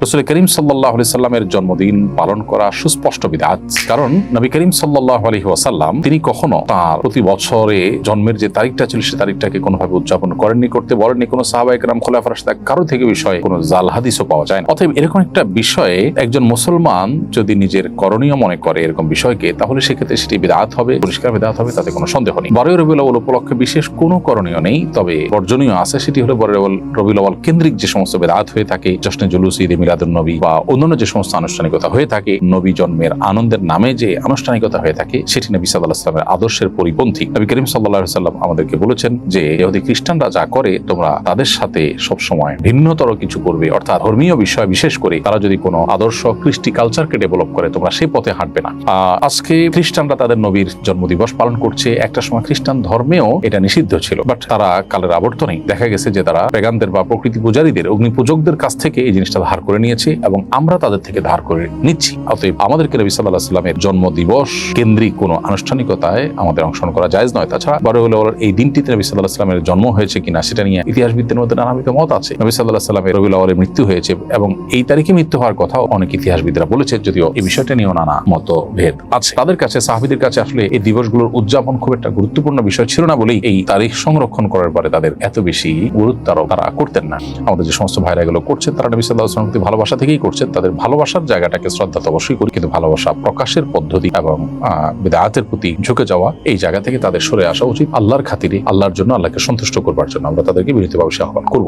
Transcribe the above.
রাসূল করিম সাল্লাল্লাহু আলাইহি সাল্লামের জন্মদিন পালন করা সুস্পষ্ট বিদআত। কারণ নবী করিম সাল্লাল্লাহু আলাইহি ওয়াসাল্লাম তিনি কখনো তার প্রতি বছরে জন্মের যে তারিখটা ছিল সে তারিখটাকে কোনোভাবে উদযাপন করেননি, করতে বলেননি। কোনো সাহাবায়ে কেরাম খোলাফায়ে রাশিদিন কারো থেকে বিষয়ে কোনো জাল হাদিসও পাওয়া যায় না। অতএব এরকম একটা বিষয়ে একজন মুসলমান যদি নিজের করণীয় মনে করে এরকম বিষয়কে, তাহলে সেক্ষেত্রে সেটি বিদআত হবে, পরিষ্কার বিদআত হবে, তাতে কোনো সন্দেহ নেই। 12 রবিউল আউয়াল উপলক্ষে বিশেষ কোনো করণীয় নেই, তবে বর্জনীয় আছে। সেটি হলো 12 রবিউল আউয়াল কেন্দ্রিক যে সমস্ত বিদআত হয়ে থাকে, জশ্নে জুলুস, ঈদে মিলাদুন নবী বা অন্যান্য যে সমস্ত আনুষ্ঠানিকতা হয়ে থাকে, নবী জন্মের আনন্দের নামে যে আনুষ্ঠানিকতা হয়ে থাকে, সেটি নবী সাল্লাল্লাহু আলাইহি ওয়াসাল্লামের আদর্শের পরিপন্থী। নবী করিম সাল্লাল্লাহু আলাইহি ওয়াসাল্লাম আমাদেরকে বলেছেন যে ইহুদি খ্রিস্টানরা যা করে তোমরা তাদের সাথে সব সময় ভিন্নতর কিছু করবে, অর্থাৎ ধর্মীয় বিষয় বিশেষ করে তারা যদি কোনো আদর্শ কৃষ্টি কালচারকে ডেভেলপ করে তোমরা সেই পথে হাঁটবে না। আজকে খ্রিস্টানরা তাদের নবীর জন্মদিবস পালন করছে। একটা সময় খ্রিস্টান ধর্মেও এটা নিষিদ্ধ ছিল, বাট তারা কালের আবর্তনে দেখা গেছে যে তারা পেগানদের বা প্রকৃতি পূজারীদের, অগ্নি পূজকদের কাছ থেকে এই জিনিসটা ধার করে নিয়েছে এবং আমরা তাদের থেকে ধার করে নিচ্ছি। অতএব আমাদেরকে নবী সাল্লাল্লাহু আলাইহি ওয়াসাল্লামের জন্মদিবস কেন্দ্রিক কোনো আনুষ্ঠানিকতায় আমাদের অংশগ্রহণ করা জায়েজ নয়। তাছাড়া 12 রবিউল আউয়াল এই দিনটিতে নবী সাল্লাল্লাহু আলাইহি ওয়াসাল্লামের জন্ম হয়েছে কিনা সেটা নিয়ে ইতিহাসবিদদের মধ্যে নানাবিধ মত আছে। নবী সাল্লাল্লাহু আলাইহি ওয়াসাল্লামের রবিউল আউয়ালে মৃত্যু হয়েছে এবং এই তারিখে মৃত্যু হওয়ার কথাও অনেক ইতিহাসবিদরা বলেছে, যদিও এই বিষয়টা নিয়েও নানা মতভেদ আছে। তাদের কাছে, সাহাবীদের কাছে আসলে এই দিবসগুলোর উদযাপন খুব একটা গুরুত্বপূর্ণ বিষয় ছিল না বলেই এই তারিখ সংরক্ষণ করার পরে তাদের এত বেশি গুরুত্ব তারা করতেন না। আমাদের যে সমস্ত ভাইরা এগুলো করছেন তারা নবী সাল্লাল্লাহু আলাইহি ওয়াসাল্লামের প্রতি ভালোবাসা থেকেই করছেন। তাদের ভালোবাসার জায়গাটাকে শ্রদ্ধা তো অবশ্যই করি, কিন্তু ভালোবাসা প্রকাশের পদ্ধতি এবং বিদআতের প্রতি ঝুঁকে যাওয়া, এই জায়গা থেকে তাদের সরে আসা উচিত। আল্লাহর খাতিরে, আল্লাহর জন্য, আল্লাহকে সন্তুষ্ট করবার জন্য আমরা তাদেরকে বিনীতভাবে আহ্বান করব।